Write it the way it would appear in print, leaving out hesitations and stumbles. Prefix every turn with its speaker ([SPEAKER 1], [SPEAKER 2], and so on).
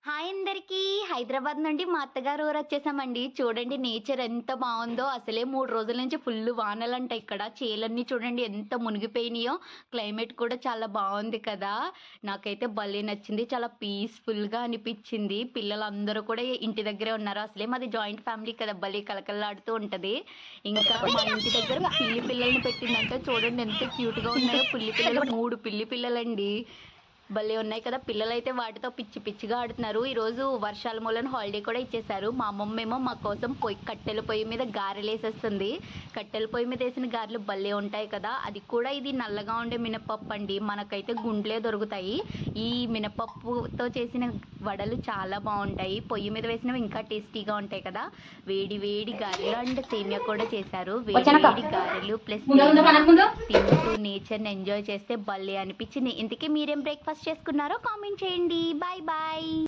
[SPEAKER 1] Hi అందరికీ. హైదరాబాద్ నుండి మా అత్తగారు ఊరు వచ్చేసామండి. చూడండి నేచర్ ఎంత బావుందో. అసలే 3 రోజుల నుంచి ఫుల్లు వానలంట ఇక్కడ. చేలన్నీ చూడండి ఎంత మునిగిపోయినాయో. క్లైమేట్ కూడా చాలా బావుంది కదా! నాకైతే భలే నచ్చింది. చాలా పీస్‌ఫుల్‌గా అనిపిచ్చింది. పిల్లలందరూ కూడా ఇంటి దగ్గరే ఉన్నారు. అసలే మాది జాయింట్ ఫ్యామిలీ కదా! భలే కలకల్లాడుతూ ఉంటది. ఇంకా మా ఇంటి దగ్గర పిల్లి పిల్లల్ని పెట్టిందంట. చూడండి ఎంత క్యూట్‌గా ఉన్నాయో పిల్లి పిల్లలు. 3 పిల్లి పిల్లలండి. భలే ఉన్నాయి కదా! పిల్లలైతే వాటితో పిచ్చి పిచ్చిగా ఆడుతున్నారు. ఈరోజు వర్షాల మూలన హాలిడే కూడా ఇచ్చేశారు. మా అమ్మమ్మేమో మా కోసం కట్టెల పొయ్యి మీద గారెలేసేస్తుంది. కట్టెల పొయ్యి మీద ఏసిన గారెలు భలే ఉంటాయి కదా! అది కూడా ఇది నల్లగా ఉండే మినపప్పు అండి. మనకైతే గుండ్లే దొరుకుతాయి. ఈ మినపప్పుతో చేసిన వడలు చాలా బావుంటాయి. పొయ్యి మీద వేసినవి ఇంకా టేస్టీగా ఉంటాయి కదా! వేడి వేడి గారెలు అండ్ సేమియా కూడా చేశారు. వేడి వేడి గారెలు ప్లస్ తింటూ నేచర్‌ని ఎంజాయ్ చేస్తే భలే అనిపించింది. ఇంతకీ మీరేం బ్రేక్‌ఫాస్ట్ చేసుకున్నారో కామెంట్ చేయండి. Bye bye.